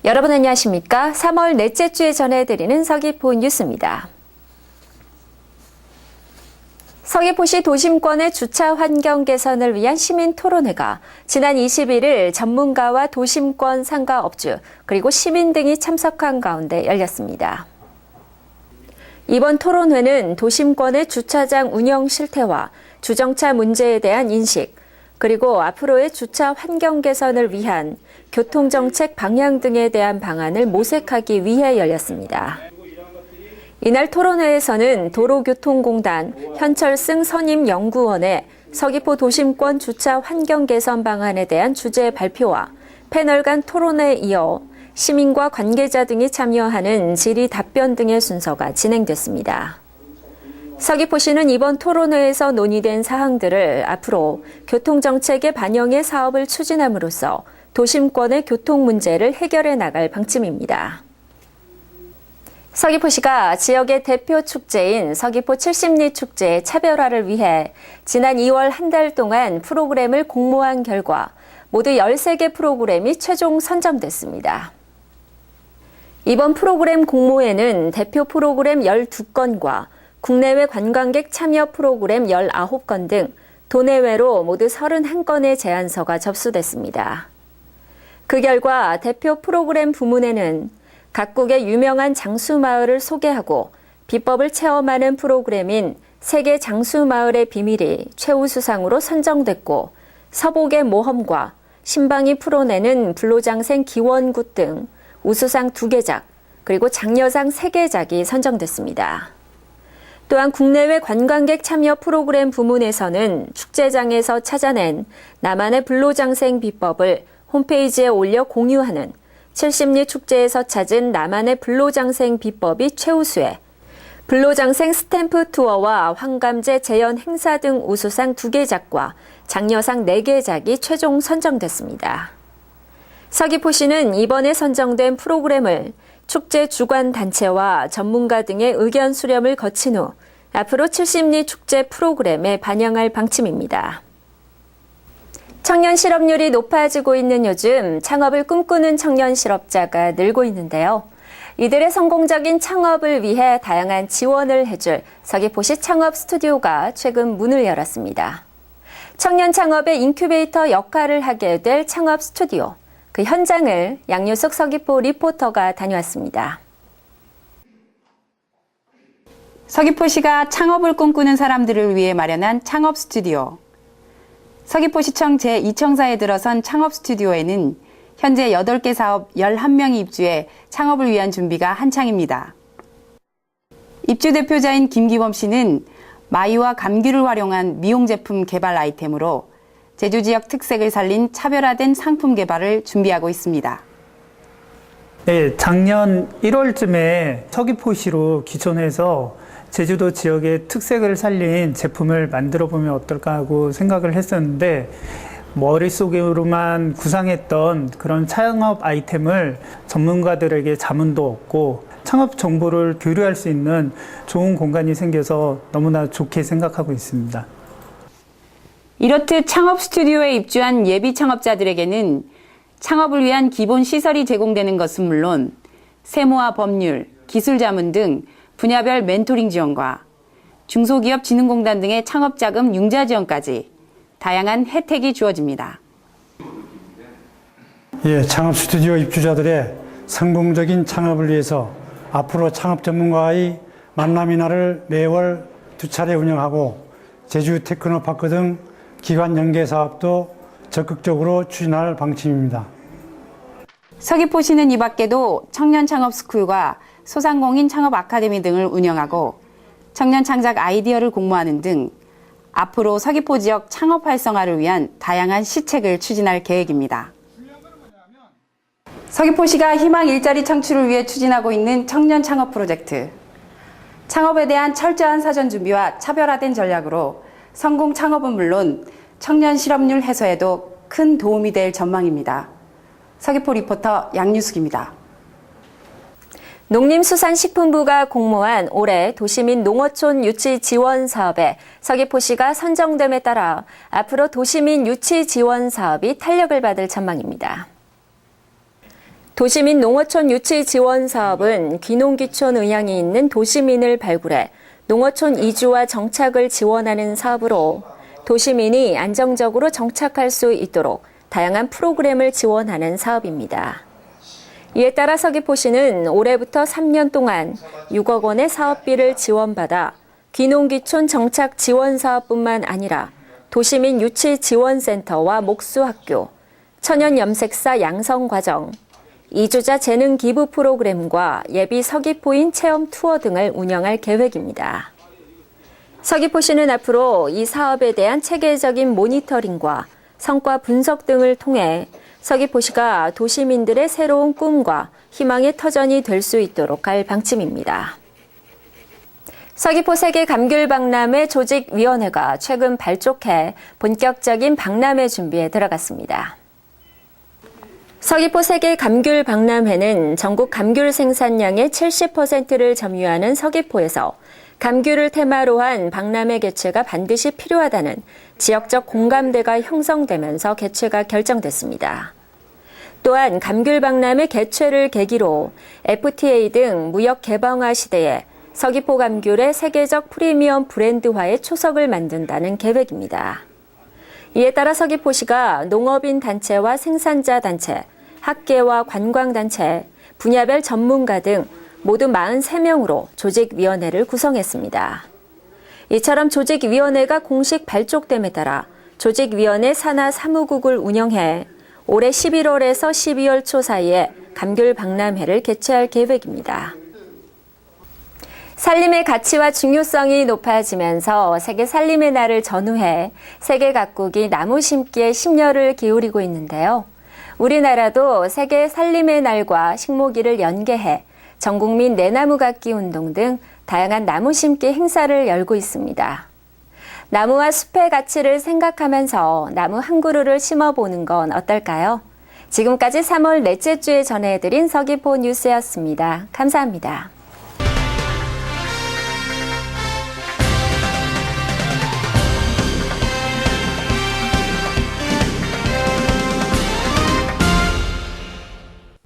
여러분 안녕하십니까? 3월 넷째 주에 전해드리는 서귀포 뉴스입니다. 서귀포시 도심권의 주차 환경 개선을 위한 시민 토론회가 지난 21일 전문가와 도심권 상가업주 그리고 시민 등이 참석한 가운데 열렸습니다. 이번 토론회는 도심권의 주차장 운영 실태와 주정차 문제에 대한 인식, 그리고 앞으로의 주차 환경 개선을 위한 교통정책 방향 등에 대한 방안을 모색하기 위해 열렸습니다. 이날 토론회에서는 도로교통공단 현철승 선임연구원의 서귀포 도심권 주차 환경 개선 방안에 대한 주제 발표와 패널 간 토론회에 이어 시민과 관계자 등이 참여하는 질의 답변 등의 순서가 진행됐습니다. 서귀포시는 이번 토론회에서 논의된 사항들을 앞으로 교통정책에 반영해 사업을 추진함으로써 도심권의 교통 문제를 해결해 나갈 방침입니다. 서귀포시가 지역의 대표 축제인 서귀포 70리 축제의 차별화를 위해 지난 2월 한 달 동안 프로그램을 공모한 결과 모두 13개 프로그램이 최종 선정됐습니다. 이번 프로그램 공모에는 대표 프로그램 12건과 국내외 관광객 참여 프로그램 19건 등 도내외로 모두 31건의 제안서가 접수됐습니다. 그 결과 대표 프로그램 부문에는 각국의 유명한 장수마을을 소개하고 비법을 체험하는 프로그램인 세계 장수마을의 비밀이 최우수상으로 선정됐고, 서복의 모험과 신방이 풀어내는 불로장생 기원굿 등 우수상 2개작, 그리고 장려상 3개작이 선정됐습니다. 또한 국내외 관광객 참여 프로그램 부문에서는 축제장에서 찾아낸 나만의 불로장생 비법을 홈페이지에 올려 공유하는 70리 축제에서 찾은 나만의 불로장생 비법이 최우수에 불로장생 스탬프 투어와 황감제 재연 행사 등 우수상 2개작과 장려상 4개작이 최종 선정됐습니다. 서귀포시는 이번에 선정된 프로그램을 축제 주관 단체와 전문가 등의 의견 수렴을 거친 후 앞으로 70리 축제 프로그램에 반영할 방침입니다. 청년 실업률이 높아지고 있는 요즘 창업을 꿈꾸는 청년 실업자가 늘고 있는데요. 이들의 성공적인 창업을 위해 다양한 지원을 해줄 서귀포시 창업 스튜디오가 최근 문을 열었습니다. 청년 창업의 인큐베이터 역할을 하게 될 창업 스튜디오. 그 현장을 양유숙 서귀포 리포터가 다녀왔습니다. 서귀포시가 창업을 꿈꾸는 사람들을 위해 마련한 창업 스튜디오. 서귀포시청 제2청사에 들어선 창업 스튜디오에는 현재 8개 사업 11명이 입주해 창업을 위한 준비가 한창입니다. 입주 대표자인 김기범 씨는 마이와 감귤을 활용한 미용 제품 개발 아이템으로 제주 지역 특색을 살린 차별화된 상품 개발을 준비하고 있습니다. 네, 작년 1월쯤에 서귀포시로 기촌해서 제주도 지역의 특색을 살린 제품을 만들어 보면 어떨까 하고 생각을 했었는데, 머릿속으로만 구상했던 그런 창업 아이템을 전문가들에게 자문도 얻고 창업 정보를 교류할 수 있는 좋은 공간이 생겨서 너무나 좋게 생각하고 있습니다. 이렇듯 창업 스튜디오에 입주한 예비 창업자들에게는 창업을 위한 기본 시설이 제공되는 것은 물론 세무와 법률, 기술 자문 등 분야별 멘토링 지원과 중소기업진흥공단 등의 창업자금 융자 지원까지 다양한 혜택이 주어집니다. 창업 스튜디오 입주자들의 성공적인 창업을 위해서 앞으로 창업 전문가와의 만남이나를 매월 2차례 운영하고 제주 테크노파크 등 기관 연계 사업도 적극적으로 추진할 방침입니다. 서귀포시는 이 밖에도 청년 창업 스쿨과 소상공인 창업 아카데미 등을 운영하고 청년 창작 아이디어를 공모하는 등 앞으로 서귀포 지역 창업 활성화를 위한 다양한 시책을 추진할 계획입니다. 서귀포시가 희망 일자리 창출을 위해 추진하고 있는 청년 창업 프로젝트. 창업에 대한 철저한 사전 준비와 차별화된 전략으로 성공 창업은 물론 청년 실업률 해소에도 큰 도움이 될 전망입니다. 서귀포 리포터 양유숙입니다. 농림수산식품부가 공모한 올해 도시민 농어촌 유치 지원 사업에 서귀포시가 선정됨에 따라 앞으로 도시민 유치 지원 사업이 탄력을 받을 전망입니다. 도시민 농어촌 유치 지원 사업은 귀농귀촌 의향이 있는 도시민을 발굴해 농어촌 이주와 정착을 지원하는 사업으로 도시민이 안정적으로 정착할 수 있도록 다양한 프로그램을 지원하는 사업입니다. 이에 따라 서귀포시는 올해부터 3년 동안 6억 원의 사업비를 지원받아 귀농귀촌 정착 지원 사업뿐만 아니라 도시민 유치 지원센터와 목수학교, 천연염색사 양성과정, 이주자 재능 기부 프로그램과 예비 서귀포인 체험 투어 등을 운영할 계획입니다. 서귀포시는 앞으로 이 사업에 대한 체계적인 모니터링과 성과 분석 등을 통해 서귀포시가 도시민들의 새로운 꿈과 희망의 터전이 될 수 있도록 할 방침입니다. 서귀포 세계 감귤 박람회 조직위원회가 최근 발족해 본격적인 박람회 준비에 들어갔습니다. 서귀포 세계 감귤 박람회는 전국 감귤 생산량의 70%를 점유하는 서귀포에서 감귤을 테마로 한 박람회 개최가 반드시 필요하다는 지역적 공감대가 형성되면서 개최가 결정됐습니다. 또한 감귤 박람회 개최를 계기로 FTA 등 무역 개방화 시대에 서귀포 감귤의 세계적 프리미엄 브랜드화의 초석을 만든다는 계획입니다. 이에 따라 서귀포시가 농업인 단체와 생산자 단체, 학계와 관광단체, 분야별 전문가 등 모두 43명으로 조직위원회를 구성했습니다. 이처럼 조직위원회가 공식 발족됨에 따라 조직위원회 산하 사무국을 운영해 올해 11월에서 12월 초 사이에 감귤 박람회를 개최할 계획입니다. 살림의 가치와 중요성이 높아지면서 세계 살림의 날을 전후해 세계 각국이 나무 심기에 심려를 기울이고 있는데요. 우리나라도 세계 살림의 날과 식목일을 연계해 전국민 내나무 갖기 운동 등 다양한 나무 심기 행사를 열고 있습니다. 나무와 숲의 가치를 생각하면서 나무 한 그루를 심어보는 건 어떨까요? 지금까지 3월 넷째 주에 전해드린 서귀포 뉴스였습니다. 감사합니다.